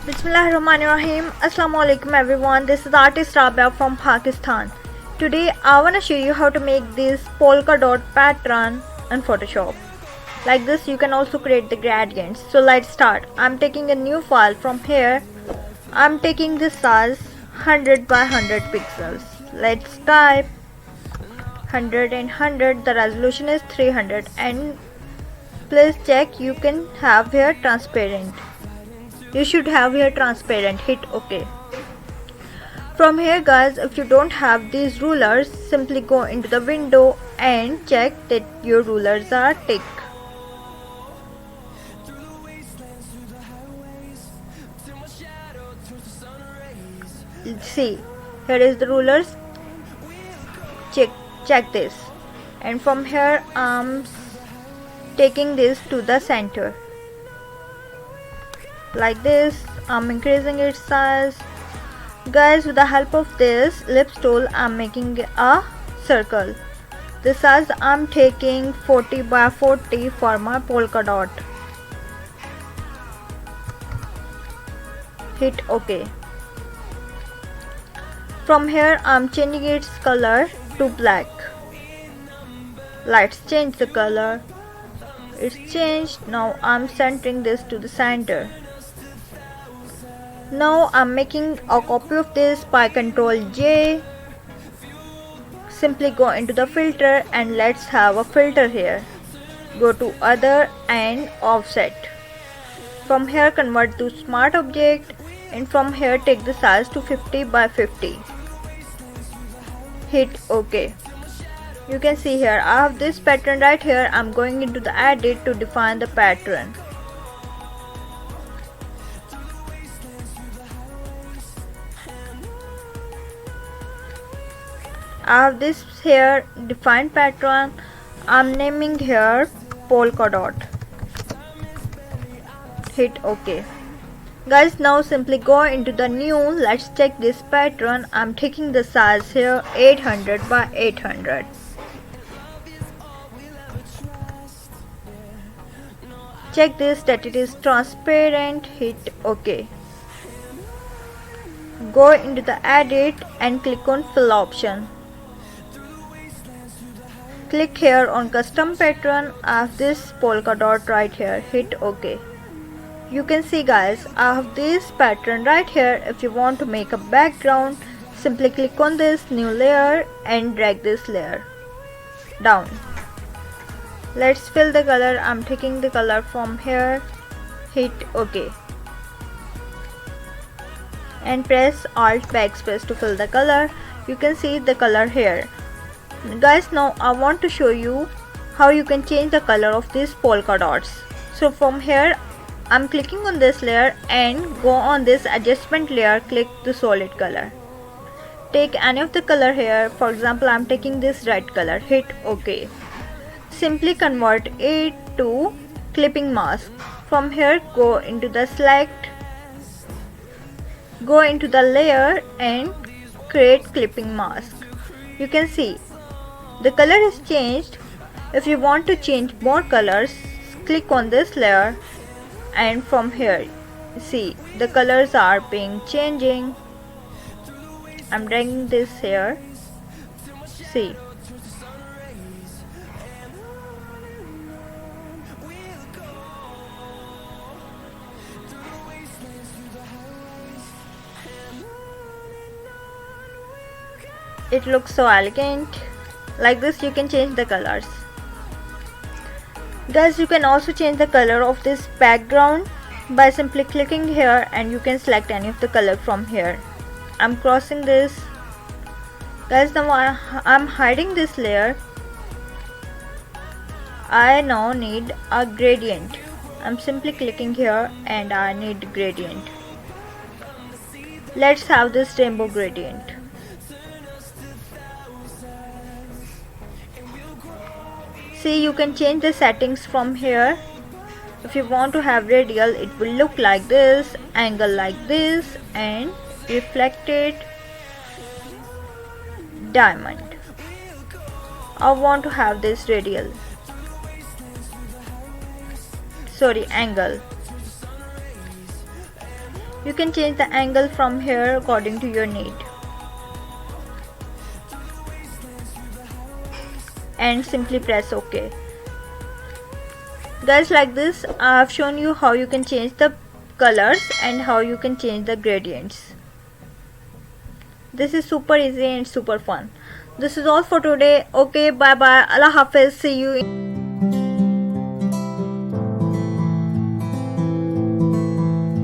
Bismillahirrahmanirrahim. Assalamualaikum everyone. This is artist Rabia from Pakistan. Today I want to show you how to make this polka dot pattern in Photoshop. Like this you can also create the gradients. So let's start. I'm taking a new file from here. I'm taking this size 100 by 100 pixels. Let's type 100 and 100. The resolution is 300 and please check you can have here transparent. You should have here transparent. Hit OK. From here guys, if you don't have these rulers, simply go into the window and check that your rulers are tick. See, here is the rulers. Check this. And from here I'm taking this to the center. Like this, I'm increasing its size. Guys, with the help of this ellipse tool, I'm making a circle. The size I'm taking 40 by 40 for my polka dot. Hit OK. From here, I'm changing its color to black. Let's change the color. It's changed. Now I'm centering this to the center. Now I'm making a copy of this by Ctrl J. Simply go into the filter and let's have a filter here. Go to other and offset. From here convert to smart object and from here take the size to 50 by 50. Hit OK. You can see here I have this pattern right here. I'm going into the edit to define the pattern. I have this here defined pattern. I'm naming here polka dot. Hit OK. Guys, now simply go into the new. Let's check this pattern. I'm taking the size here 800 by 800. Check this that it is transparent. Hit OK. Go into the edit and click on fill option. Click here on custom pattern. I have this polka dot right here. Hit OK. You can see guys, I have this pattern right here. If you want to make a background, simply click on this new layer and drag this layer down. Let's fill the color. I'm taking the color from here. Hit OK. And press Alt backspace to fill the color. You can see the color here. Guys, now I want to show you how you can change the color of these polka dots. So from here I'm clicking on this layer and go on this adjustment layer, click the solid color. Take any of the color here. For example, I'm taking this red color. Hit OK. Simply convert it to clipping mask. From here go into the select, go into the layer and create clipping mask. You can see the color is changed. If you want to change more colors, click on this layer and from here see the colors are being changing. I'm dragging this here. See. It looks so elegant. Like this you can change the colors. Guys, you can also change the color of this background by simply clicking here and you can select any of the color from here. I'm crossing this. Guys, now I'm hiding this layer. I now need a gradient. I'm simply clicking here and I need gradient. Let's have this rainbow gradient. See, you can change the settings from here. If you want to have radial, it will look like this, angle like this, and reflected diamond. I want to have this radial, angle. You can change the angle from here according to your need. And simply press OK. Guys, like this I have shown you how you can change the colors and how you can change the gradients. This is super easy and super fun. This is all for today. Okay, bye bye. Allah Hafiz. See you.